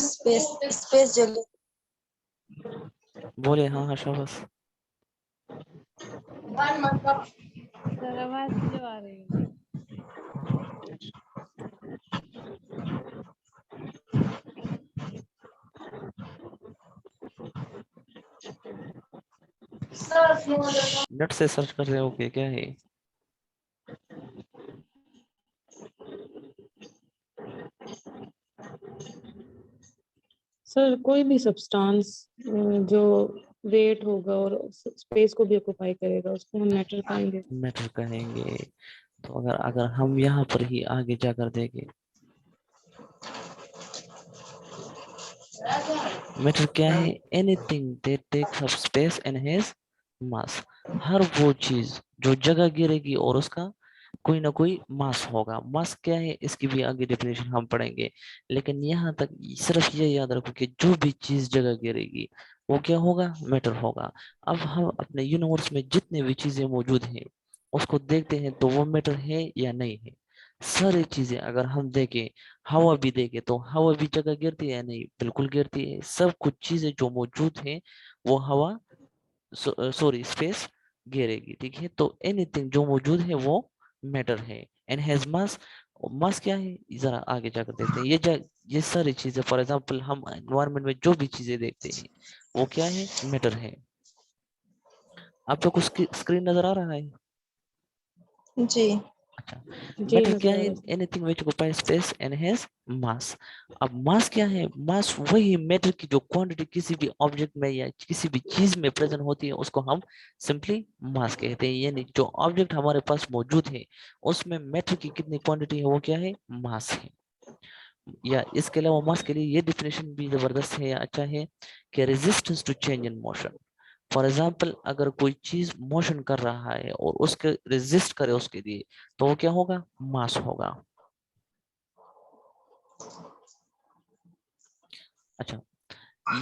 Space space जगह। बोले हाँ हाँ शाबाश। सर आवाज स्लो आ रही है। नेट से सर्च कर रहे हो कि क्या है? सर कोई भी सब्सटेंस जो वेट होगा और स्पेस को भी ऑक्यूपाई करेगा उसको हम मैटर कहेंगे। मैटर कहेंगे। तो अगर अगर हम यहाँ पर ही आगे जाकर देखें, मैटर क्या है? Anything that takes up space and has mass. हर वो चीज जो जगह घेरेगी और उसका कोई ना कोई मास होगा। मास क्या है इसकी भी आगे डेफिनेशन हम पढ़ेंगे, लेकिन यहाँ तक सिर्फ ये याद रखो कि जो भी चीज जगह घेरेगी वो क्या होगा? मैटर होगा। अब हम अपने यूनिवर्स में जितने भी चीजें मौजूद हैं उसको देखते हैं तो वो मैटर है या नहीं है। सारी चीजें अगर हम देखें, हवा भी देखें तो हवा भी जगह गिरती है या नहीं? बिल्कुल गिरती है। सब कुछ चीजें जो मौजूद हैं वो हवा सॉरी स्पेस घेरेगी। ठीक है, तो एनीथिंग जो मौजूद है वो मैटर है एंड हैज मास। मास क्या है जरा आगे जाकर देखते हैं। ये सारी चीजें, फॉर एग्जांपल हम एनवायरनमेंट में जो भी चीजें देखते हैं वो क्या है? मैटर है। आपको कुछ स्क्रीन नजर आ रहा है? जी। अच्छा, जी मैटर क्या नजर आ है? रहा है। Anything which occupies space and has मास। अब मास क्या है? मास वही मैटर की जो क्वांटिटी किसी भी ऑब्जेक्ट में या किसी भी चीज में प्रेजेंट होती है उसको हम सिंपली मास कहते हैं। यानी जो ऑब्जेक्ट हमारे पास मौजूद है उसमें मैटर की कितनी क्वांटिटी है वो क्या है? मास है। या इसके अलावा मास के लिए ये डिफिनेशन भी जबरदस्त है या अच्छा है कि resistance to change in motion. For example अगर कोई चीज मोशन कर रहा है और उसके रेजिस्ट करे उसके लिए तो वो क्या होगा? मास होगा। अच्छा,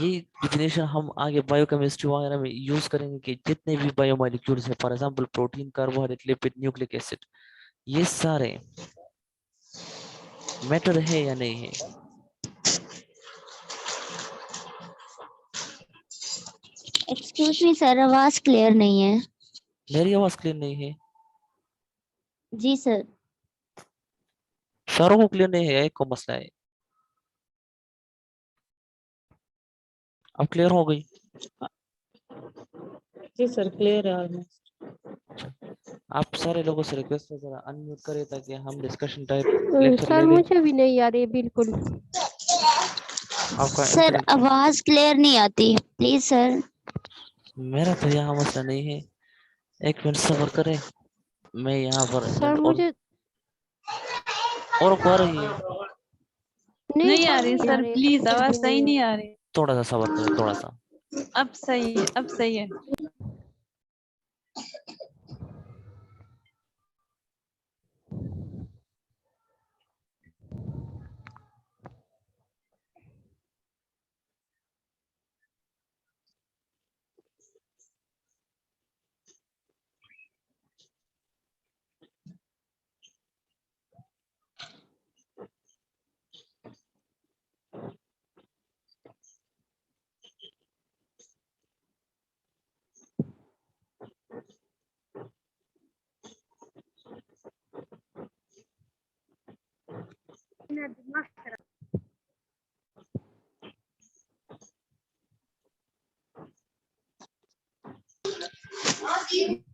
ये डिफिनेशन हम आगे बायोकेमिस्ट्री वगैरह में यूज करेंगे कि जितने भी बायोमोलिक्यूल्स है, for example protein, carbohydrate, lipid, nucleic acid, ये सारे मैटर है या नहीं है? एक्सक्यूज मी सर, आवाज क्लियर नहीं है। मेरी आवाज क्लियर नहीं है? जी सर। सारों को क्लियर नहीं है? एक को मसला है। अब क्लियर हो गई? जी सर क्लियर है ऑलमोस्ट। आप सारे लोगों से रिक्वेस्ट है जरा अनम्यूट करें ताकि हम डिस्कशन टाइप लेक्चर ले सर लें। मुझे भी नहीं आ रही बिल्कुल। आपका सर इंटरनेट, आवाज क्लियर नहीं आती, प्लीज सर। मेरा तो यहाँ मसला नहीं है। एक मिनट सब्र करें, मैं यहाँ पर सर और मुझे को आ रही है। नहीं आ सर रही नहीं आ सर, रही, प्लीज बिल्कुल आवाज भी सही नहीं आ नहीं रही। आ रही। थोड़ा सा सब्र करें, थोड़ा सा। अब सही है, अब सही है।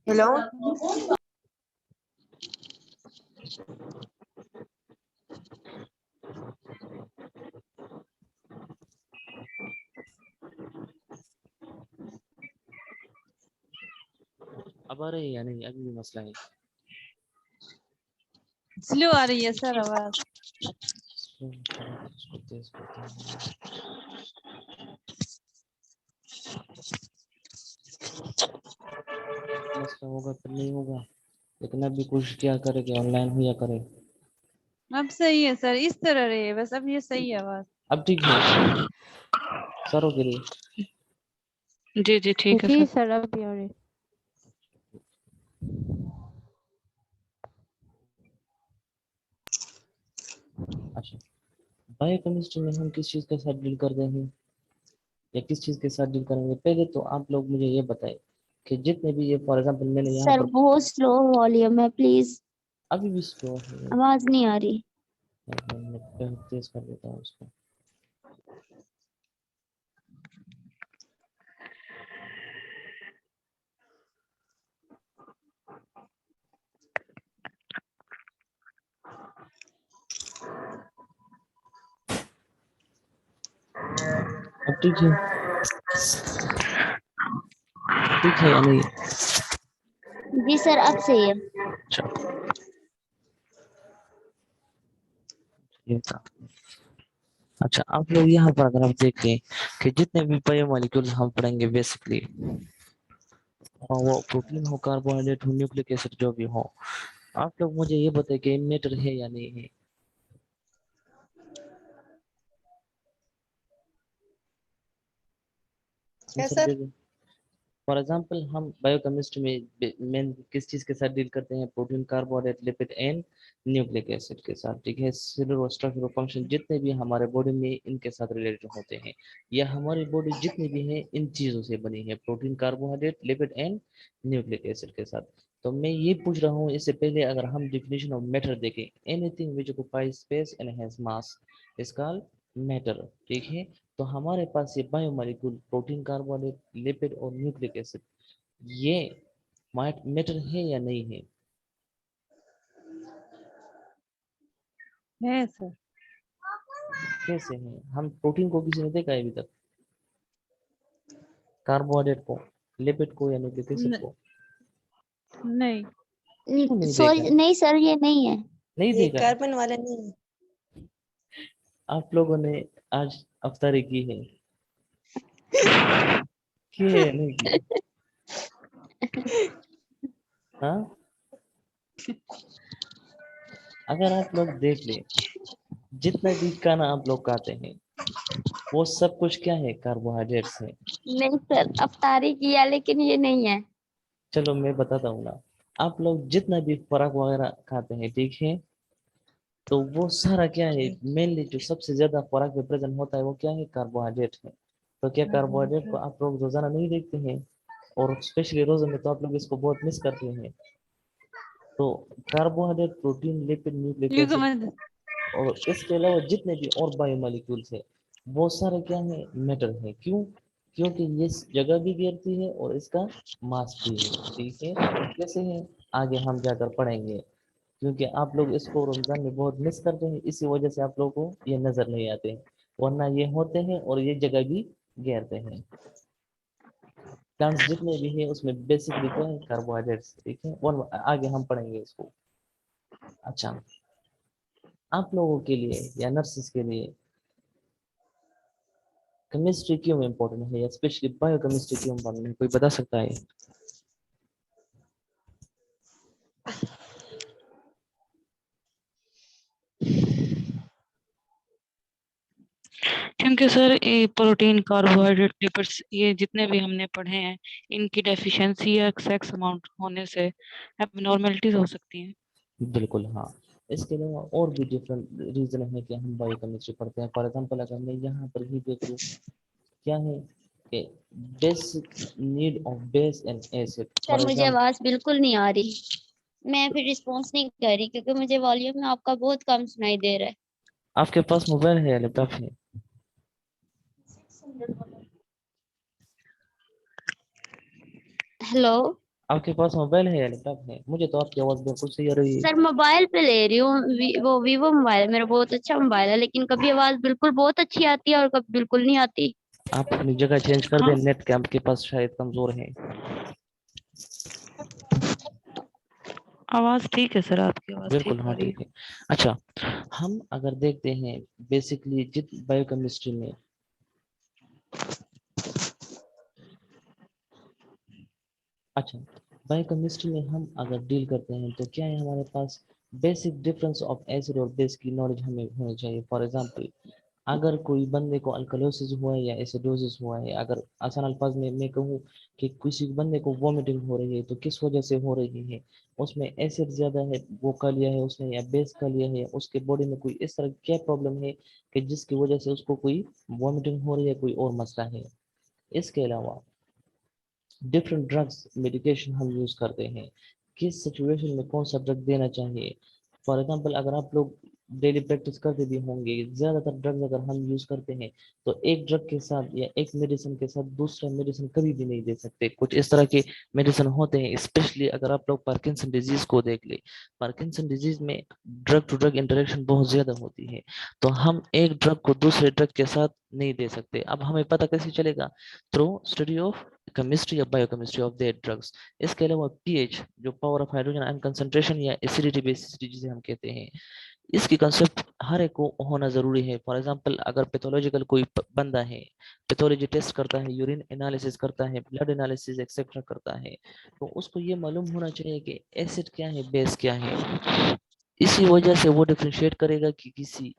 हेलो। अब आ रही है या नहीं? अभी भी मसला है? स्लो आ रही है सर आवाज। इसको तेज करते हैं। मसला होगा फिर नहीं होगा, लेकिन अभी कोशिश क्या करे कि ऑनलाइन हो या करे। अब सही है सर, इस तरह रहे बस, अब ये सही है आवाज। अब ठीक है सरों के लिए। जी जी ठीक है जी सर। सर अब भी आ रही। अच्छा, बायोकेमिस्ट्री में हम किस चीज के साथ डील कर रहे हैं या किस चीज के साथ डील करेंगे? पहले तो आप लोग मुझे ये बताएं कि जितने भी ये फॉर एग्जांपल मैंने यहाँ सर पर बहुत स्लो वॉल्यूम है, प्लीज अभी भी स्लो है, आवाज नहीं आ रही। मैं तेज कर देता हूँ उसको। अब ठीक है, ठीक है या नहीं? जी सर अब सही है। अच्छा, ये था। अच्छा, आप लोग यहाँ पर अगर आप देखें कि जितने भी बायोमोलिक्यूल हम पढ़ेंगे बेसिकली, वो प्रोटीन हो, कार्बोहाइड्रेट हो, न्यूक्लिक एसिड जो भी हो, आप लोग मुझे ये बताएं कि मैटर है या नहीं है? क्या आंसर सर? दे दो। फॉर एग्जाम्पल हम बायोकेमिस्ट्री में मेन किस चीज के साथ डील करते हैं? Protein, carbohydrate, lipid and nucleic acid के साथ, ठीक है। सेलुलर स्ट्रक्चर और फंक्शन जितने भी हमारे बॉडी में इनके साथ रिलेटेड होते हैं, या हमारी बॉडी जितनी भी है इन चीजों से बनी है, protein, carbohydrate, lipid and nucleic acid के साथ। तो मैं ये पूछ रहा हूँ, इससे पहले अगर हम डिफिनेशन ऑफ मैटर देखें, anything which occupies space and has mass is called matter, ठीक है। तो हमारे पास ये बायोमोलिक्यूल, प्रोटीन, कार्बोहाइड्रेट, लिपिड और न्यूक्लिक एसिड, ये मैटर है या नहीं है? है सर। कैसे है? हम प्रोटीन को किसी ने देखा है अभी तक? कार्बोहाइड्रेट को, लिपिड को या न्यूक्लिक एसिड को? नहीं। क्यों नहीं देखा? सॉरी नहीं सर, ये नहीं है। नहीं ये देखा? कार्बन वाला नहीं है। आप लोगों ने आज अफ्तारी की है कि है नहीं की? हाँ, अगर आप लोग देख ले, जितना भी खाना आप लोग खाते हैं वो सब कुछ क्या है? कार्बोहाइड्रेट्स है। नहीं सर, अफ्तारी किया लेकिन ये नहीं है। चलो मैं बताता हूँ ना, आप लोग जितना भी खुराक वगैरह खाते हैं, ठीक है, तो वो सारा क्या है? मेनली जो सबसे ज्यादा खुराक में प्रेजेंट होता है वो क्या है? कार्बोहाइड्रेट है। तो क्या कार्बोहाइड्रेट को आप लोग रोजाना नहीं देखते हैं? और स्पेशली रोजे में तो आप लोग इसको बहुत मिस करते हैं। तो carbohydrate, protein, lipid, nucleic you acid समझ। और इसके अलावा जितने भी और बायोमोलिक्यूल्स है, वो सारे क्या है? मैटर है। क्यों? क्योंकि ये इस जगह भी घेरती है और इसका मास भी है, ठीक है। कैसे है आगे हम जाकर पढ़ेंगे, क्योंकि आप लोग इसको रमजान में बहुत मिस करते हैं, इसी वजह से आप लोगों को ये नजर नहीं आते हैं, वरना ये होते हैं और ये जगह भी घेरते हैं। प्लांट्स जितने भी है उसमें बेसिकली क्या है? कार्बोहाइड्रेट्स, ठीक है। और आगे हम पढ़ेंगे इसको। अच्छा, आप लोगों के लिए या नर्सेस के लिए केमिस्ट्री क्यों इम्पोर्टेंट है, या स्पेशली बायोकेमिस्ट्री क्यों इम्पोर्टेंट है? कोई बता सकता है? क्योंकि सर ये प्रोटीन, कार्बोहाइड्रेट, लिपिड्स, ये जितने भी हमने पढ़े हैं, इनकी डेफिशिएंसी या एक्सेस अमाउंट होने से एबनॉर्मलिटीज हो सकती हैं। बिल्कुल हाँ। इसके अलावा और भी डिफरेंट रीजन है कि हम बायोकेमिस्ट्री पढ़ते हैं। फॉर एग्जांपल अगर मैं यहाँ पर ही देख लूँ, क्या है कि basic need of base and acid, sir for मुझे एग्जांपल। आवाज बिल्कुल नहीं आ रही। मैं फिर रिस्पॉन्स नहीं कर रही क्योंकि मुझे वॉल्यूम में आपका बहुत कम सुनाई दे रहा है। आपके पास मोबाइल है या लैपटॉप है? हेलो आपके पास मोबाइल है या लैपटॉप है? मुझे तो आपकी आवाज बिल्कुल सही आ रही है। सर, मोबाइल पे ले रही हूँ। वो वीवो मोबाइल है मेरा, बहुत अच्छा मोबाइल है, लेकिन कभी आवाज बिल्कुल बहुत अच्छी आती है और कभी बिल्कुल नहीं आती। आप अपनी जगह चेंज कर दें, हाँ, नेट के आपके पास शायद कमजोर है। आवाज ठीक है सर, आपकी आवाज बिल्कुल ठीक आ हाँ, रही है। ठीक है। अच्छा, हम अगर देखते हैं बेसिकली जित बायोकेमिस्ट्री में, अच्छा, बायोकेमिस्ट्री में हम अगर डील करते हैं तो क्या है हमारे पास? बेसिक डिफरेंस ऑफ एसिड और बेस की नॉलेज हमें होनी चाहिए। फॉर एग्जांपल अगर कोई बंदे को अल्कलोसिस हुआ है या एसिडोसिस हुआ है, अगर आसान अल्फाज में मैं कहूँ कि किसी बंदे को वॉमिटिंग हो रही है तो किस वजह से हो रही है, उसमें एसिड ज्यादा है वो खा लिया है उसने या बेस खा लिया है, उसके बॉडी में कोई इस तरह क्या प्रॉब्लम है कि जिसकी वजह से उसको कोई वॉमिटिंग हो रही है, कोई और मसला है। इसके अलावा डिफरेंट ड्रग्स मेडिकेशन हम यूज करते हैं, किस सिचुएशन में कौन सा ड्रग देना चाहिए। फॉर एग्जांपल अगर आप लोग डेली प्रैक्टिस करते भी होंगे, ज्यादातर ड्रग्स अगर हम यूज करते हैं तो एक ड्रग के साथ या एक मेडिसिन के साथ दूसरा मेडिसिन कभी भी नहीं दे सकते। कुछ इस तरह के मेडिसिन होते हैं, स्पेशली अगर आप लोग पार्किंसन डिजीज को देख ले, पार्किंसन डिजीज में ड्रग टू ड्रग इंटरेक्शन बहुत ज्यादा होती है, तो हम एक ड्रग को दूसरे ड्रग के साथ नहीं दे सकते। अब हमें पता कैसे चलेगा? थ्रू स्टडी ऑफ केमिस्ट्री या बायोकेमिस्ट्री ऑफ देयर ड्रग्स। इसके अलावा पीएच, जो power of hydrogen ion concentration या एसिडिटी बेसिसिटी जिसे हम कहते हैं, इसकी कंसेप्ट हर एक को होना जरूरी है। फॉर एग्जांपल अगर पैथोलॉजिकल कोई बंदा है, पैथोलॉजी टेस्ट करता है, यूरिन एनालिसिस करता है, ब्लड एनालिसिस एक्सेट्रा करता है, तो उसको ये मालूम होना चाहिए कि एसिड क्या है, बेस क्या है। इसी वजह से वो डिफरेंशिएट करेगा कि किसी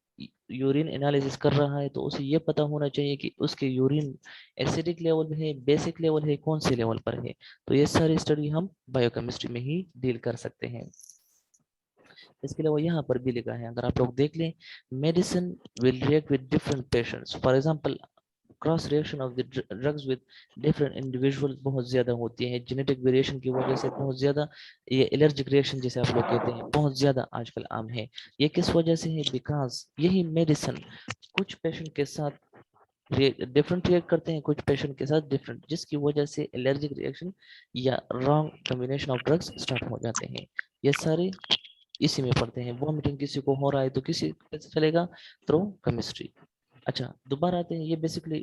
यूरिन एनालिसिस कर रहा है तो उसे ये पता होना चाहिए कि उसके यूरिन एसिडिक लेवल में है, बेसिक लेवल है, कौन से लेवल पर है। तो ये सारी स्टडी हम बायोकेमिस्ट्री में ही डील कर सकते हैं। इसके अलावा यहाँ पर भी लिखा है, अगर आप लोग देख लें, medicine will react with different patients. For example cross reaction of the drugs with different individual बहुत ज्यादा होती है, जेनेटिक वेरिएशन की वजह से बहुत ज्यादा। ये एलर्जिक रिएक्शन जिसे आप लोग कहते हैं बहुत ज्यादा आजकल आम है। ये किस वजह से है? बिकॉज यही मेडिसिन कुछ पेशेंट के साथ डिफरेंट रिएक्ट करते हैं, कुछ पेशेंट के साथ डिफरेंट, जिसकी वजह से एलर्जिक रिएक्शन या wrong combination of drugs start हो जाते हैं। ये सारे इसी में पढ़ते हैं। वॉमिटिंग किसी को हो रहा है तो किसी कैसे चलेगा? Through chemistry. अच्छा दोबारा आते हैं, ये बेसिकली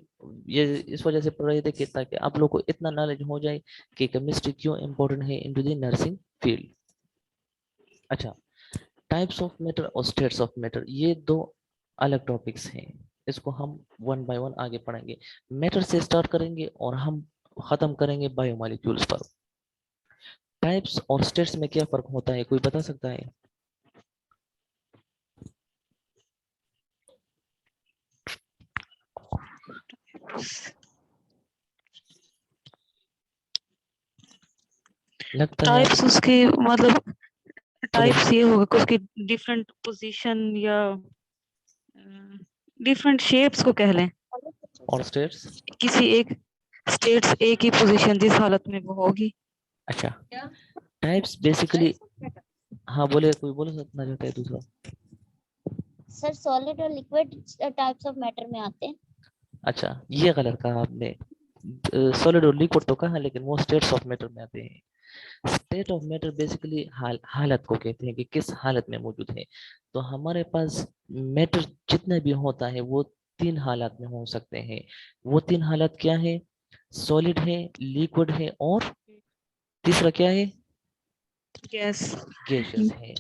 ये इस वजह से पढ़ रहे थे कि ताकि आप लोग को इतना नॉलेज हो जाए कि केमिस्ट्री क्यों इम्पोर्टेंट है इनटू द नर्सिंग फील्ड। अच्छा, टाइप्स ऑफ मैटर और स्टेट्स ऑफ मैटर, ये दो अलग टॉपिक्स हैं, इसको हम वन बाय वन आगे पढ़ेंगे। मैटर से स्टार्ट करेंगे और हम खत्म करेंगे बायोमॉलिक्यूल्स पर। टाइप्स और स्टेट्स में क्या फर्क होता है, कोई बता सकता है? लगता है टाइप्स उसके मतलब टाइप्स ये होगा कि उसकी डिफरेंट पोजीशन या डिफरेंट शेप्स को कह लें, और स्टेट्स किसी एक स्टेट्स एक ही पोजीशन जिस हालत में वो होगी। अच्छा, टाइप्स बेसिकली, हाँ बोले, कोई बोल सकना चाहता है दूसरा? सर सॉलिड और लिक्विड टाइप्स ऑफ मैटर में आते हैं। अच्छा ये गलत कहा आपने, सॉलिड और लिक्विड तो कहा, लेकिन वो स्टेट्स ऑफ मैटर में आते हैं। स्टेट ऑफ मैटर बेसिकली हालत को कहते हैं कि किस हालत में मौजूद है। तो हमारे पास मैटर जितना भी होता है वो तीन हालत में हो सकते हैं। वो तीन हालत क्या है? सॉलिड है, लिक्विड है और तीसरा क्या है? यस गैसेस है।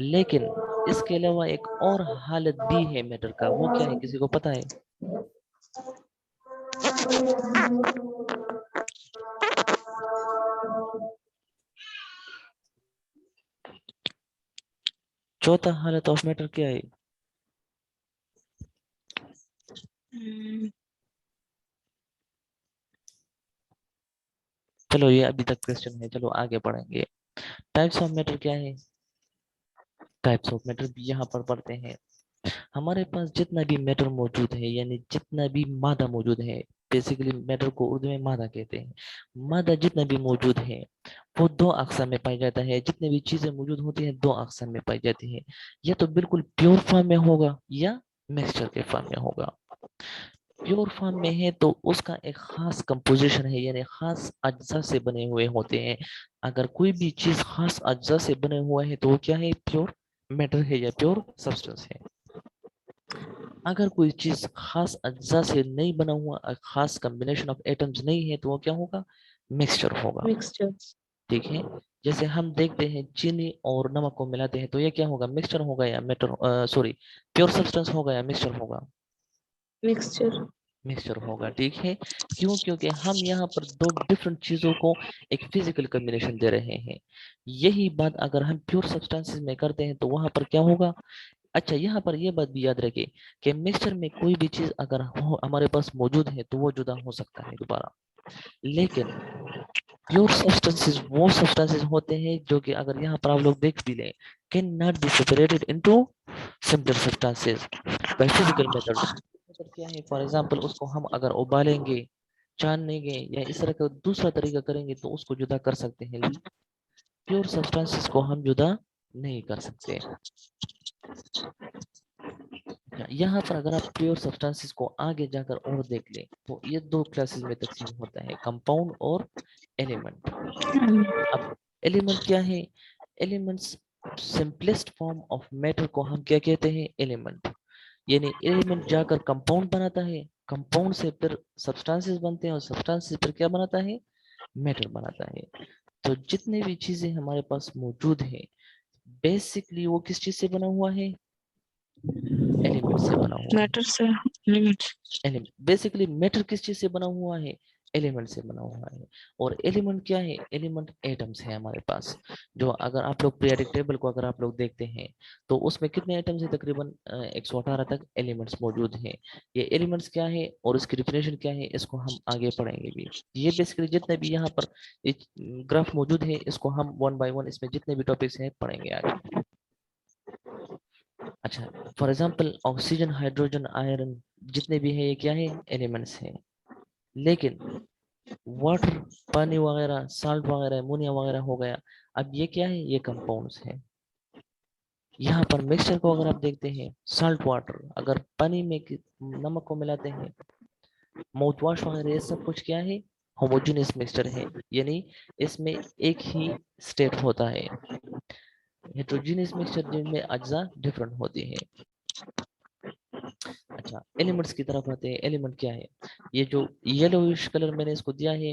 लेकिन इसके अलावा एक और हालत भी है मैटर का, वो क्या है किसी को पता है? चौथा हालत ऑफ मैटर क्या है? चलो ये अभी तक क्वेश्चन है, चलो आगे बढ़ेंगे। टाइप्स ऑफ मैटर क्या है? टाइप्स ऑफ मैटर भी यहाँ पर पढ़ते हैं। हमारे पास जितना भी मैटर मौजूद है, यानी जितना भी मादा मौजूद है, बेसिकली मैटर को उर्दू में मादा कहते हैं। मादा जितना भी मौजूद है वो दो अक़साम में पाई जाता है। जितने भी चीजें मौजूद होती हैं दो अक़साम में पाई जाती है, या तो बिल्कुल प्योर फॉर्म में होगा या मिक्सचर के फॉर्म में होगा। प्योर फॉर्म में है तो उसका एक खास कंपोजिशन है, यानी खास अज्जा से बने हुए होते हैं। अगर कोई भी चीज खास अज्जा से बने हुआ है तो वो क्या है? प्योर मैटर है या प्योर सब्सटेंस है। अगर कोई चीज खास अज्जा से नहीं बना हुआ, खास कॉम्बिनेशन ऑफ एटम्स नहीं है, तो वो क्या होगा? मिक्सचर होगा। मिक्सचर। ठीक है, जैसे हम देखते हैं चीनी और नमक को मिलाते हैं तो ये क्या होगा? मिक्सचर होगा या मैटर, सॉरी, प्योर सब्सटेंस होगा या मिक्सचर होगा? मिक्सचर। मिक्सचर होगा। ठीक है, क्यों? क्योंकि हम यहाँ पर दो डिफरेंट चीजों को एक फिजिकल कॉम्बिनेशन दे रहे हैं। यही बात अगर हम प्योर सब्सटेंसेस में करते हैं तो वहां पर क्या होगा? अच्छा, यहाँ पर ये बात भी याद रखें कि मिक्सचर में कोई भी चीज अगर हमारे पास मौजूद है तो वो जुदा हो सकता है दोबारा, लेकिन प्योर सब्सटेंसेस वो सब्सटेंसेस होते हैं जो कि अगर यहाँ पर आप लोग देख भी लें, can not be separated into simple substances by physical methods. मतलब क्या है, फॉर एग्जांपल उसको हम अगर उबालेंगे, छानेंगे या इस तरह का दूसरा तरीका करेंगे तो उसको जुदा कर सकते हैं। प्योर सब्सटेंसेस को हम जुदा नहीं कर सकते। यहाँ पर अगर आप प्योर सब्सटेंसेस को आगे जाकर और देख लें तो ये दो क्लासेस में तकसीम होता है, कंपाउंड और एलिमेंट। अब एलिमेंट क्या है? Elements simplest form of matter को हम क्या कहते हैं? एलिमेंट। यानी एलिमेंट जाकर कंपाउंड बनाता है, कंपाउंड से फिर सब्सटेंसेस बनते हैं और सब्सटेंस से फिर क्या बनाता है? मैटर बनाता है। तो जितने भी चीजें हमारे पास मौजूद है बेसिकली वो किस चीज से बना हुआ है? एलिमेंट से बना हुआ है। मैटर से एलिमेंट्स। एलिमेंट बेसिकली मैटर किस चीज से बना हुआ है? एलिमेंट से बना हुआ है। और एलिमेंट क्या है? एलिमेंट एटम्स है हमारे पास। जो अगर आप लोग पीरियोडिक टेबल को अगर आप लोग देखते हैं तो उसमें कितने एटम्स है? तकरीबन 118 तक एलिमेंट्स मौजूद हैं। ये एलिमेंट्स क्या है और इसकी डिफिनेशन क्या है इसको हम आगे पढ़ेंगे भी। ये बेसिकली जितने भी यहाँ पर ग्राफ मौजूद है इसको हम वन बाय वन इसमें जितने भी टॉपिक्स हैं पढ़ेंगे आगे। अच्छा, for example oxygen, hydrogen, iron जितने भी है ये क्या है? एलिमेंट्स हैं। लेकिन वाटर, पानी वगैरह, साल्ट वगैरह, अमोनिया वगैरह हो गया, अब ये क्या है? ये कंपाउंड्स हैं। यहाँ पर मिक्सचर को अगर आप देखते हैं, साल्ट वाटर अगर पानी में नमक को मिलाते हैं, माउथ वॉश वगैरह, ये सब कुछ क्या है? होमोजेनियस मिक्सचर है। यानी इसमें एक ही स्टेट होता है। हेटेरोजेनियस मिक्सचर जिनमें अज्जा डिफरेंट होती है। अच्छा, एलिमेंट्स की तरफ आते हैं। एलिमेंट क्या है? ये जो येलोइश कलर मैंने इसको दिया है,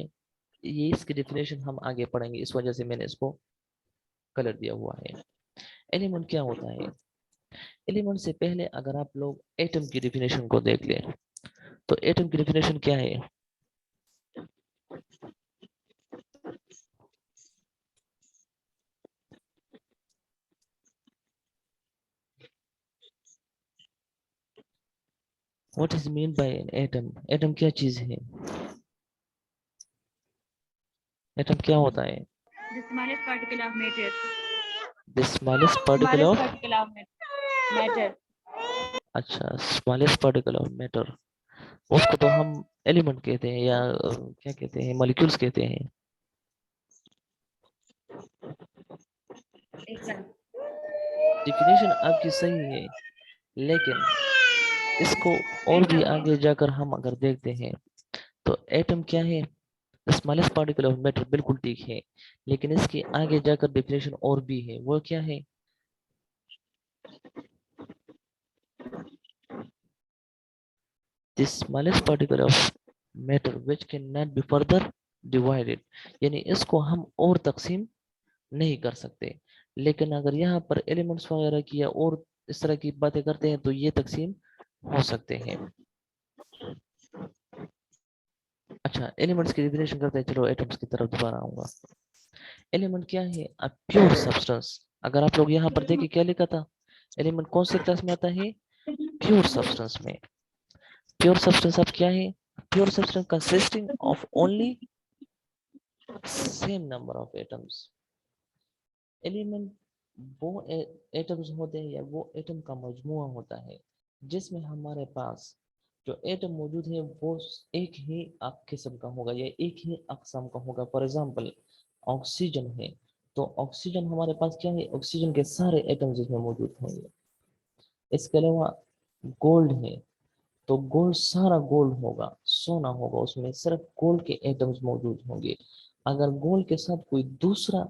ये इसकी डेफिनेशन हम आगे पढ़ेंगे, इस वजह से मैंने इसको कलर दिया हुआ है। एलिमेंट क्या होता है? एलिमेंट से पहले अगर आप लोग एटम की डेफिनेशन को देख लें तो एटम की डेफिनेशन क्या है? What is mean by an atom? Atom क्या चीज है? एटम क्या होता है? The smallest particle of matter. The smallest particle Smallest of, particle of matter. अच्छा स्मॉलेस्ट पार्टिकल ऑफ मैटर, उसको तो हम एलिमेंट कहते हैं या क्या कहते हैं? मॉलिक्यूल्स कहते हैं। डेफिनेशन आपकी सही है, लेकिन इसको और भी आगे जाकर हम अगर देखते हैं तो एटम क्या है? स्मॉलेस्ट पार्टिकल ऑफ मैटर, बिल्कुल ठीक है, लेकिन इसके आगे जाकर डेफिनेशन और भी है। वो क्या है? The smallest particle of matter which can not be further divided, यानी इसको हम और तकसीम नहीं कर सकते। लेकिन अगर यहाँ पर एलिमेंट्स वगैरह की या और इस तरह की बातें करते हैं तो ये तकसीम हो सकते हैं। अच्छा, एलिमेंट्स की डेफिनेशन करते हैं। चलो एटम्स की तरफ दोबारा आऊंगा। एलिमेंट क्या है? A pure substance. अगर आप लोग यहाँ पर देखिए क्या लिखा था? एलिमेंट कौन से क्लास में आता है? प्योर सब्सटेंस में। प्योर सब्सटेंस अब क्या है? Pure substance consisting of only same number of atoms. Element वो एटम्स होते हैं या वो एटम का मजमुआ होता है जिसमें हमारे पास जो एटम मौजूद है वो एक ही किस्म का होगा या एक ही अकसाम का होगा। फॉर एग्जांपल ऑक्सीजन है तो ऑक्सीजन हमारे पास क्या है? ऑक्सीजन के सारे एटम्स इसमें मौजूद होंगे। इसके अलावा गोल्ड है तो गोल्ड सारा गोल्ड होगा, सोना होगा, उसमें सिर्फ गोल्ड के एटम्स मौजूद होंगे। अगर गोल्ड के साथ कोई दूसरा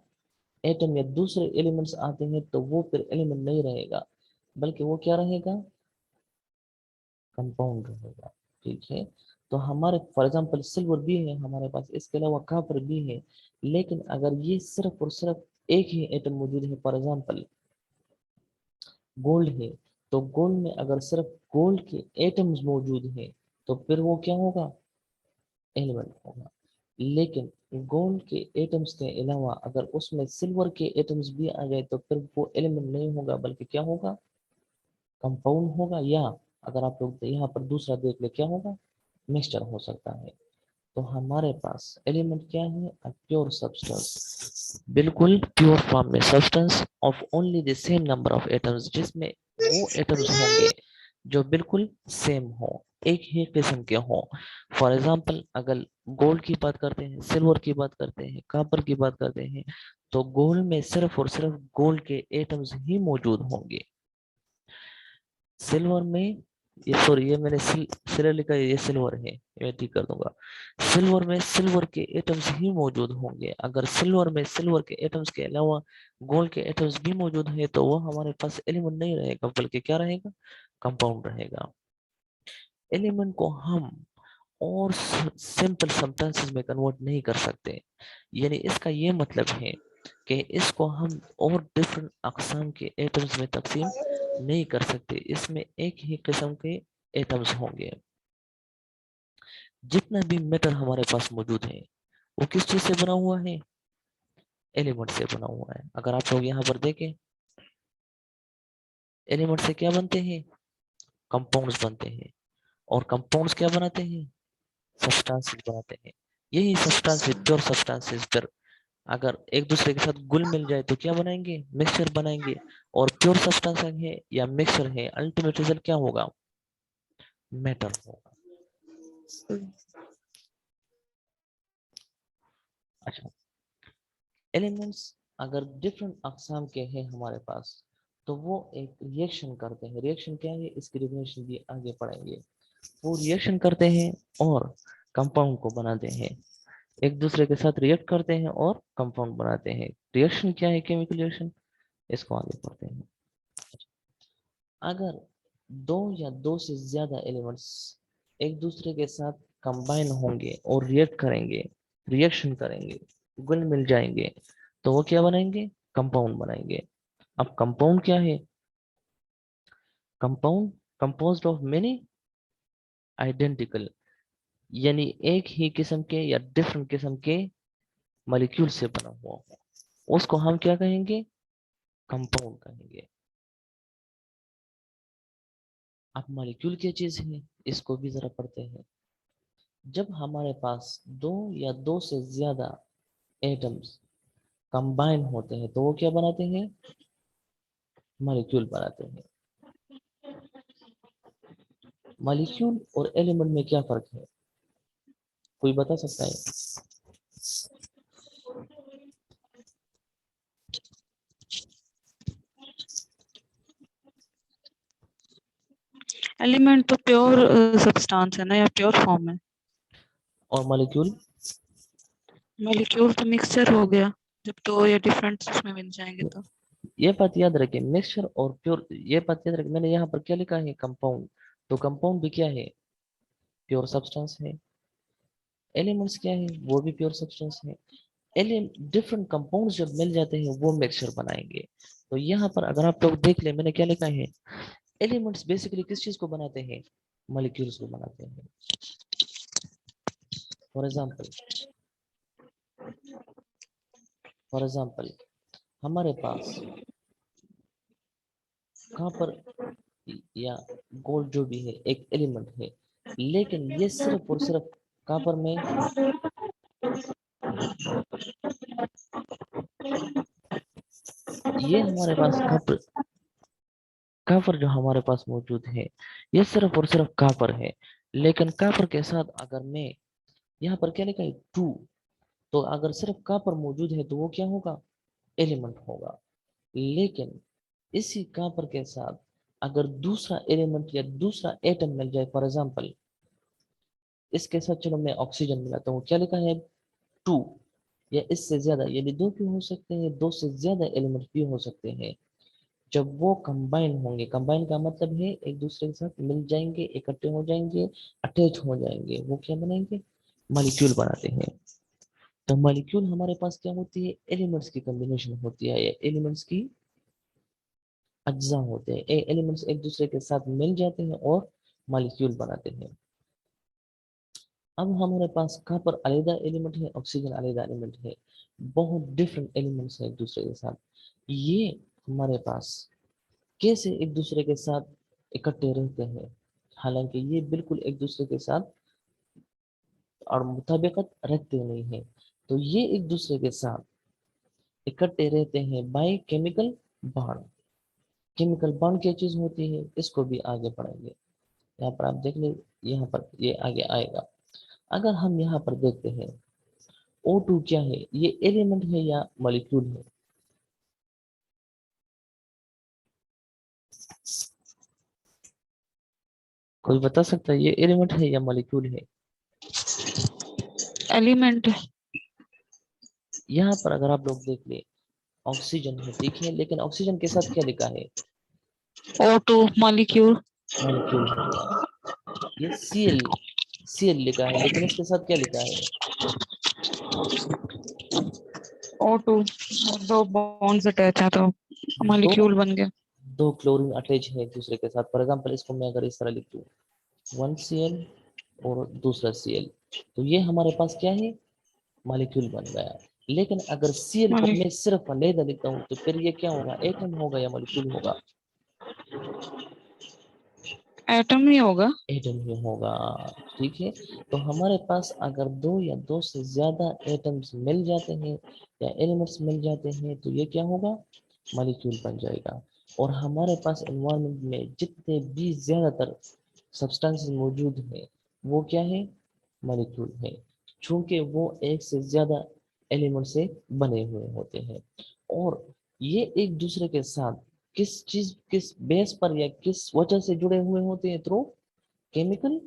एटम या दूसरे एलिमेंट्स आते हैं तो वो फिर एलिमेंट नहीं रहेगा, बल्कि वो क्या रहेगा? कंपाउंड रहेगा। ठीक है, तो हमारे फॉर एग्जांपल सिल्वर भी है हमारे पास, इसके अलावा कॉपर भी है, लेकिन अगर ये सिर्फ और सिर्फ एक ही एटम मौजूद है, फॉर एग्जांपल गोल्ड है तो गोल्ड में अगर सिर्फ गोल्ड के एटम्स मौजूद है तो फिर वो क्या होगा? एलिमेंट होगा। लेकिन गोल्ड के एटम्स के अलावा अगर उसमें सिल्वर के एटम्स भी आ जाए तो फिर वो एलिमेंट नहीं होगा, बल्कि क्या होगा? कंपाउंड होगा, या अगर आप लोग यहाँ पर दूसरा देख ले क्या होगा, मिक्सचर हो सकता है। तो हमारे पास एलिमेंट क्या है, प्योर सब्सटेंस, बिल्कुल प्योर फॉर्म में substance of only the same number of atoms, जिसमें वो एटम्स होंगे जो बिल्कुल सेम हो, एक ही किस्म के हो। फॉर एग्जाम्पल अगर गोल्ड की बात करते हैं, सिल्वर की बात करते हैं, कॉपर की बात करते हैं, तो गोल्ड में सिर्फ और सिर्फ गोल्ड के एटम्स ही मौजूद होंगे। सिल्वर में ये सॉरी ये मैंने सिल्वर लिखा है, ये सिल्वर है, मैं ठीक कर दूंगा। सिल्वर में सिल्वर के एटम्स ही मौजूद होंगे। अगर सिल्वर में सिल्वर के एटम्स के अलावा गोल्ड के एटम्स भी मौजूद है तो वह हमारे पास एलिमेंट नहीं रहेगा, बल्कि क्या रहेगा, कंपाउंड रहेगा। एलिमेंट को हम और सिंपल सेंटेंसेस में कन्वर्ट नहीं कर सकते, यानी इसका ये मतलब है कि इसको हम और डिफरेंट अक़साम के एटम्स में तकसीम नहीं कर सकते, इसमें एक ही किस्म के एटम्स होंगे। जितना भी मैटर हमारे पास मौजूद है वो किस चीज से बना हुआ है, एलिमेंट से बना हुआ है। अगर आप लोग यहाँ पर देखें, एलिमेंट से क्या बनते हैं, कंपाउंड्स बनते हैं, और कंपाउंड्स क्या बनाते हैं, सब्सटेंसेस बनाते हैं। यही सब्सटेंसेस, प्योर सब्सटेंसेस पर अगर एक दूसरे के साथ घुल मिल जाए तो क्या बनाएंगे, मिक्सचर बनाएंगे। और प्योर सब्सटेंस है या मिक्सचर है, अल्टीमेट रिजल्ट क्या होगा, मैटर होगा। अच्छा, एलिमेंट्स अगर डिफरेंट अक़साम के हैं हमारे पास तो वो एक रिएक्शन करते हैं। रिएक्शन क्या है, इसकी डेफिनेशन भी आगे पढ़ेंगे। वो रिएक्शन करते हैं और कंपाउंड को बनाते हैं, एक दूसरे के साथ रिएक्ट करते हैं और कंपाउंड बनाते हैं। रिएक्शन क्या है, केमिकल रिएक्शन, इसको आगे पढ़ते हैं। अगर दो या दो से ज्यादा एलिमेंट्स एक दूसरे के साथ कंबाइन होंगे और रिएक्ट करेंगे, रिएक्शन करेंगे, घुल मिल जाएंगे, तो वो क्या बनाएंगे, कंपाउंड बनाएंगे। अब कंपाउंड क्या है, compound composed of many identical, यानी एक ही किस्म के या डिफरेंट किस्म के मॉलिक्यूल से बना हुआ हो, उसको हम क्या कहेंगे, कंपाउंड कहेंगे। अब मॉलिक्यूल क्या चीज है, इसको भी जरा पढ़ते हैं। जब हमारे पास दो या दो से ज्यादा एटम्स कंबाइन होते हैं तो वो क्या बनाते हैं, मॉलिक्यूल बनाते हैं। मॉलिक्यूल और एलिमेंट में क्या फर्क है, कोई बता सकता है? एलिमेंट तो प्योर सब्सटेंस है ना, या प्योर फॉर्म है। और मॉलिक्यूल, मॉलिक्यूल तो मिक्सचर हो गया, जब दो या डिफरेंट उसमें मिल जाएंगे तो। ये बात याद रखें, मिक्सचर और प्योर, ये बात याद रखें। मैंने यहाँ पर क्या लिखा है, कंपाउंड, तो कंपाउंड भी क्या है, प्योर सब्सटेंस है। एलिमेंट्स क्या है, वो भी प्योर सब्सटेंस है। डिफरेंट कंपाउंड्स जब मिल जाते हैं वो मिक्सचर बनाएंगे। तो यहाँ पर अगर आप लोग देख ले, मैंने क्या लिखा है, एलिमेंट्स बेसिकली किस चीज को बनाते हैं, मॉलिक्यूल्स को बनाते हैं। फॉर एग्जांपल हमारे पास कॉपर या गोल्ड जो भी है एक एलिमेंट है, लेकिन ये सिर्फ और सिर्फ कॉपर में ये हमारे पास कॉपर जो हमारे पास मौजूद है ये सिर्फ और सिर्फ कॉपर है। लेकिन कॉपर के साथ अगर मैं यहाँ पर क्या लिखा है, 2, तो अगर सिर्फ कॉपर मौजूद है तो वो क्या होगा, एलिमेंट होगा। लेकिन इसी कॉपर के साथ अगर दूसरा एलिमेंट या दूसरा एटम मिल जाए, फॉर एग्जांपल इसके साथ चलो मैं ऑक्सीजन मिलाता हूँ, क्या लिखा है, 2 या इससे ज्यादा, यानी 2 भी हो सकते हैं, 2 से ज्यादा एलिमेंट भी हो सकते हैं। जब वो कंबाइन होंगे, कंबाइन का मतलब है एक दूसरे के साथ मिल जाएंगे, इकट्ठे हो जाएंगे, अटैच हो जाएंगे, वो क्या बनाएंगे, मॉलिक्यूल बनाते हैं। तो मॉलिक्यूल हमारे पास क्या होती है, एलिमेंट्स की कॉम्बिनेशन होती है, या एलिमेंट्स की अज्जा होते हैं। एलिमेंट्स एक दूसरे के साथ मिल जाते हैं और मॉलिक्यूल बनाते हैं। अब हमारे पास कॉपर अलग एलिमेंट है, ऑक्सीजन अलग एलिमेंट है, बहुत डिफरेंट एलिमेंट्स हैं एक दूसरे के साथ। ये हमारे पास कैसे एक दूसरे के साथ इकट्ठे रहते हैं, हालांकि ये बिल्कुल एक दूसरे के साथ और मुताबिकत रखते नहीं हैं। तो ये एक दूसरे के साथ इकट्ठे रहते हैं by chemical bond. Chemical bond क्या चीज होती है, इसको भी आगे पढ़ेंगे। यहाँ पर आप देख ले, यहाँ पर ये आगे आएगा। अगर हम यहाँ पर देखते हैं O2 क्या है, ये एलिमेंट है या मॉलिक्यूल है? कोई बता सकता है ये एलिमेंट है या मॉलिक्यूल है? एलिमेंट यहाँ पर अगर आप लोग देख ले, ऑक्सीजन है, ठीक है, लेकिन ऑक्सीजन के साथ क्या लिखा है? O2 मॉलिक्यूल मॉलिक्यूल होगा। ये Cl लिखा है, लेकिन इसके साथ क्या लिखा है? O2 दो बॉन्ड्स अटैच है तो मॉलिक्यूल बन गया। दो क्लोरीन अटैच है एक दूसरे के साथ। फॉर एग्जांपल इसको मैं अगर इस तरह लिख दूं, 1Cl और दूसरा Cl, तो ये हमारे पास क्या है? मॉलिक्यूल बन गया। लेकिन अगर Cl को मैं सिर्फ अलग लिखता हूँ तो फिर ये क्या होगा? एटम होगा या मॉलिक्यूल होगा? एटम ही होगा। एटम ही होगा, ठीक है। तो हमारे पास अगर दो या दो से ज्यादा एटम्स मिल जाते हैं या एलिमेंट्स मिल जाते हैं तो ये क्या होगा? मॉलिक्यूल बन जाएगा। और हमारे पास एनवायरनमेंट में जितने भी ज्यादातर सब्सटेंसेस मौजूद हैं वो क्या है? मॉलिक्यूल है, चूंकि वो एक से ज्यादा एलिमेंट से बने हुए होते हैं। और ये एक दूसरे के साथ किस बेस पर या किस वजह से जुड़े हुए होते हैं? Through chemical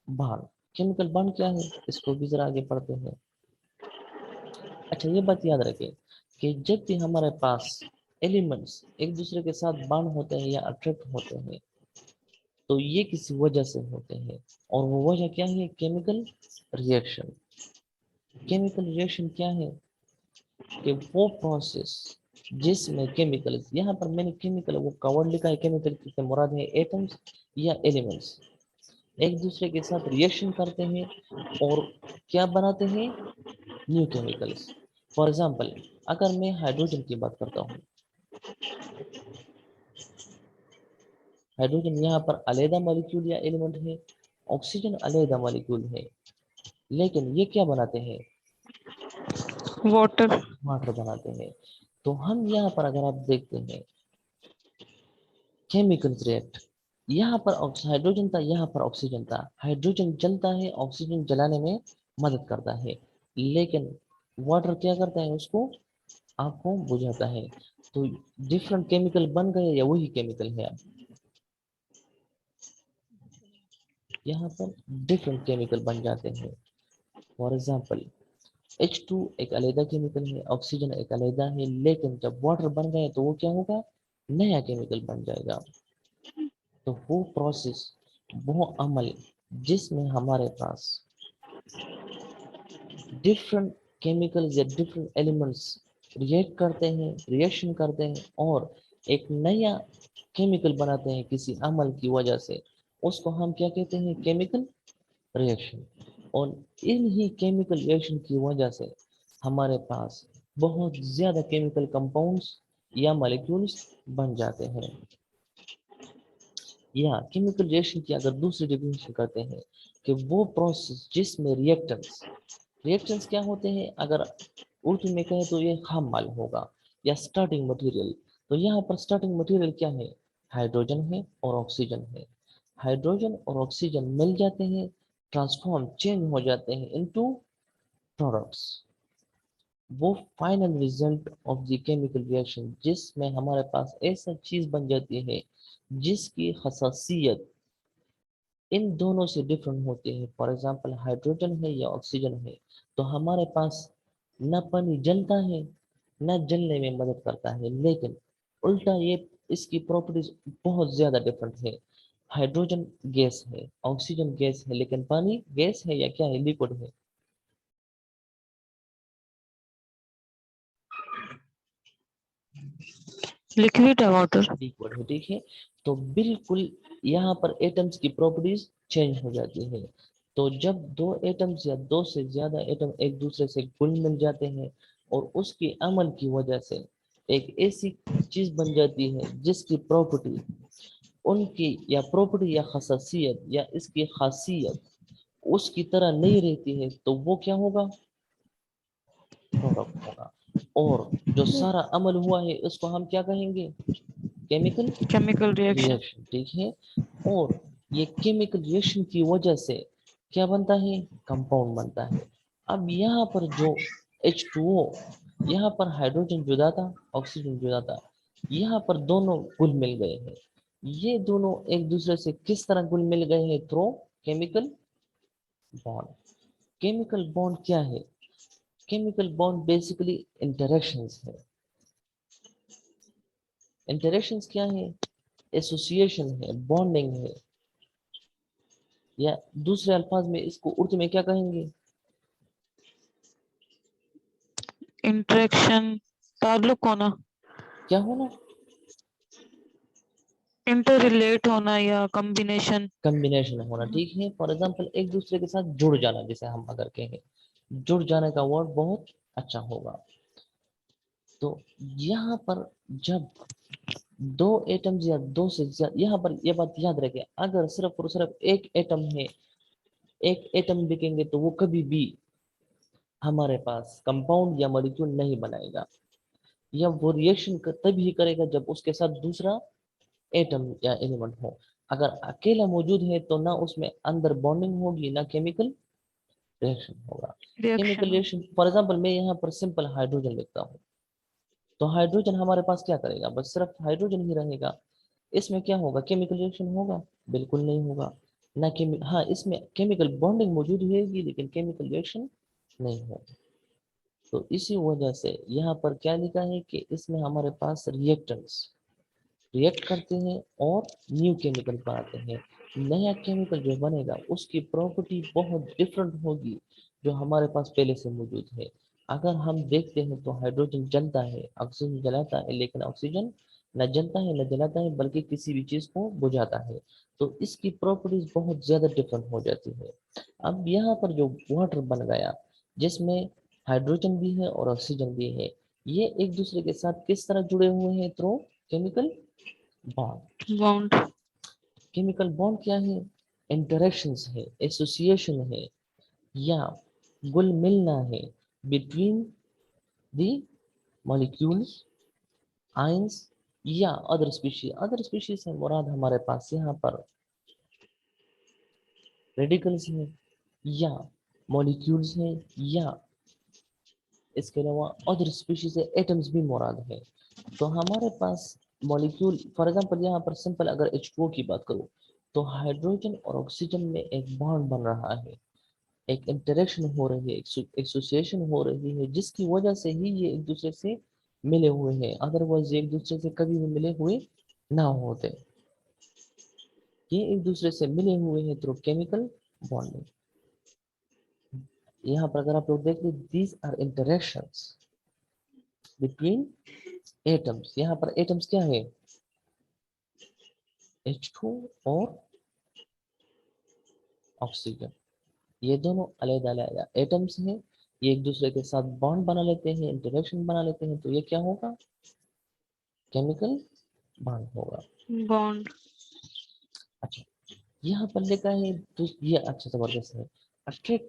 bond. Chemical bond क्या है, इसको भी जरा आगे पढ़ते हैं। अच्छा, ये बात याद रखें कि जब भी हमारे पास एलिमेंट्स एक दूसरे के साथ बॉन्ड होते हैं या अट्रैक्ट होते हैं तो ये किसी वजह से होते हैं, और वो वजह क्या है? Chemical reaction. केमिकल रिएक्शन क्या है? कि वो प्रोसेस जिसमें केमिकल्स, यहाँ पर मैंने केमिकल वो कवर्ड लिखा है, केमिकल से मुराद है एटम्स या एलिमेंट्स, एक दूसरे के साथ रिएक्शन करते हैं और क्या बनाते हैं? New chemicals. फॉर एग्जांपल अगर मैं हाइड्रोजन की बात करता हूँ, हाइड्रोजन यहाँ पर अलग मॉलिक्यूल या एलिमेंट है, ऑक्सीजन अलग मॉलिक्यूल है, लेकिन ये क्या बनाते हैं? वाटर वाटर बनाते हैं। तो हम यहाँ पर अगर आप देखते हैं केमिकल रिएक्ट, यहाँ पर हाइड्रोजन था, यहाँ पर ऑक्सीजन था। हाइड्रोजन जलता है, ऑक्सीजन जलाने में मदद करता है, लेकिन वाटर क्या करता है? उसको आग को बुझाता है। तो डिफरेंट केमिकल बन गए या वही केमिकल है? अब यहाँ पर डिफरेंट केमिकल बन जाते हैं। फॉर एग्जाम्पल H2 एक अलग केमिकल है, ऑक्सीजन एक अलग है, लेकिन जब वाटर बन गए तो वो क्या होगा? नया केमिकल बन जाएगा। तो वो प्रोसेस, वो अमल जिसमें हमारे पास डिफरेंट केमिकल्स या डिफरेंट एलिमेंट्स रिएक्ट करते हैं, रिएक्शन करते हैं और एक नया केमिकल बनाते हैं किसी अमल की वजह से, उसको हम क्या कहते हैं? Chemical reaction. और इन ही केमिकल रिएक्शन की वजह से हमारे पास बहुत ज्यादा केमिकल कंपाउंड्स या मॉलिक्यूल्स बन जाते हैं। या केमिकल रिएक्शन की अगर दूसरी डेफिनेशन करते हैं कि वो प्रोसेस जिसमें रिएक्टेंट्स क्या होते हैं? अगर उर्दू में कहें तो ये खाम माल होगा या स्टार्टिंग मटेरियल। तो यहाँ पर स्टार्टिंग मटेरियल क्या है? हाइड्रोजन है और ऑक्सीजन है। हाइड्रोजन और ऑक्सीजन मिल जाते हैं, ट्रांसफॉर्म चेंज हो जाते हैं इनटू प्रोडक्ट्स। वो final result of the chemical reaction जिसमें हमारे पास ऐसा चीज बन जाती है जिसकी खसासियत इन दोनों से डिफरेंट होती है। फॉर एग्जांपल हाइड्रोजन है या ऑक्सीजन है, तो हमारे पास न पानी जलता है न जलने में मदद करता है, लेकिन उल्टा ये इसकी प्रॉपर्टीज बहुत ज्यादा डिफरेंट है। हाइड्रोजन गैस है, ऑक्सीजन गैस है, लेकिन पानी गैस है या क्या है? लिक्विड है। लिक्विड है वाटर। लिक्विड है, ठीक है। तो बिल्कुल यहाँ पर एटम्स की प्रॉपर्टीज चेंज हो जाती है। तो जब दो एटम्स या दो से ज्यादा एटम एक दूसरे से घुल मिल जाते हैं और उसके अमल की वजह से एक ऐसी चीज बन जाती है जिसकी प्रॉपर्टी उनकी या प्रॉपर्टी या खसासियत या इसकी खासियत उसकी तरह नहीं रहती है तो वो क्या होगा, प्रोडक्ट होगा। और जो सारा अमल हुआ है उसको हम क्या कहेंगे, केमिकल केमिकल रिएक्शन। रिएक्शन, ठीक है। और ये केमिकल रिएक्शन की वजह से क्या बनता है, कंपाउंड बनता है। अब यहाँ पर जो H2O, यहाँ पर हाइड्रोजन जुदा था, ऑक्सीजन जुदा था, यहाँ पर दोनों घुल मिल गए हैं। ये दोनों एक दूसरे से किस तरह घुल मिल गए हैं, through chemical bond. Chemical bond क्या है, केमिकल बॉन्ड बेसिकली इंटरेक्शंस है। इंटरेक्शंस क्या है, एसोसिएशन है, बॉन्डिंग है, या दूसरे अल्फाज में इसको उर्दू में क्या कहेंगे, इंटरेक्शन, ताल्लुक होना, क्या होना, इंटर रिलेट होना या कॉम्बिनेशन। कॉम्बिनेशन होना, ठीक है। फॉर एग्जांपल एक दूसरे के साथ जुड़ जाना, जैसे हम अगर कहें जुड़ जाने का वर्ड बहुत अच्छा होगा। तो यहाँ पर जब दो एटम्स या दो से ज्यादा, यहाँ पर यह बात याद रखें, अगर सिर्फ और सिर्फ एक एटम है, एक एटम दिखेंगे तो वो कभी भी हमारे पास कंपाउंड या मॉलिक्यूल नहीं बनाएगा, या वो रिएक्शन तभी करेगा जब उसके साथ दूसरा एटम या एलिमेंट हो। अगर अकेला मौजूद है तो ना उसमें अंदर बॉन्डिंग होगी ना केमिकल रिएक्शन होगा। केमिकल रिएक्शन, फॉर एग्जांपल मैं यहाँ पर सिंपल हाइड्रोजन लिखता हूँ, तो हाइड्रोजन हमारे पास क्या करेगा, बस सिर्फ हाइड्रोजन ही रहेगा। इसमें क्या होगा, केमिकल रिएक्शन होगा, बिल्कुल नहीं होगा। ना हाँ, इसमें केमिकल बॉन्डिंग मौजूद रहेगी लेकिन केमिकल रिएक्शन नहीं होगा। तो इसी वजह से यहाँ पर क्या लिखा है कि इसमें हमारे पास रिएक्टेंट्स रिएक्ट करते हैं और न्यू केमिकल बनाते हैं। नया केमिकल जो बनेगा उसकी प्रॉपर्टी बहुत डिफरेंट होगी जो हमारे पास पहले से मौजूद है। अगर हम देखते हैं तो हाइड्रोजन जलता है, ऑक्सीजन जलाता है, लेकिन ऑक्सीजन न जलता है न जलाता है बल्कि किसी भी चीज को बुझाता है। तो इसकी प्रॉपर्टीज बहुत ज्यादा डिफरेंट हो जाती है। अब यहाँ पर जो वाटर बन गया जिसमें हाइड्रोजन भी है और ऑक्सीजन भी है, ये एक दूसरे के साथ किस तरह जुड़े हुए हैं, through chemical bond. Chemical bond क्या है, इंटरेक्शंस है, एसोसिएशन है, या घुल मिलना है बिटवीन द मॉलिक्यूल्स, आयंस या अदर स्पीशीज। अदर स्पीशीज से मुराद हमारे पास यहाँ पर रेडिकल्स है या मॉलिक्यूल्स हैं, या इसके अलावा अदर स्पीशीज से एटम्स भी मुराद है। तो हमारे पास मॉलिक्यूल, फॉर एग्जांपल यहाँ पर सिंपल अगर H2O की बात करूँ तो हाइड्रोजन और ऑक्सीजन में एक बॉन्ड बन रहा है, एक इंटरेक्शन हो रही है, एसोसिएशन हो रही है, जिसकी वजह से ही ये एक दूसरे से मिले हुए हैं। अदरवाइज एक दूसरे से कभी भी मिले हुए ना होते। ये एक दूसरे से मिले हुए हैं थ्रू केमिकल बॉन्डिंग। यहाँ पर अगर आप लोग देख लें, these are interactions between atoms. यहाँ पर एटम्स क्या है, H2 और ऑक्सीजन, ये दोनों अलग-अलग एटम्स हैं, ये एक दूसरे के साथ बॉन्ड बना लेते हैं, इंटरेक्शन बना लेते हैं, तो ये क्या होगा, केमिकल बॉन्ड होगा। बॉन्ड। अच्छा, यहाँ पर लिखा है तो ये अच्छा जबरदस्त है,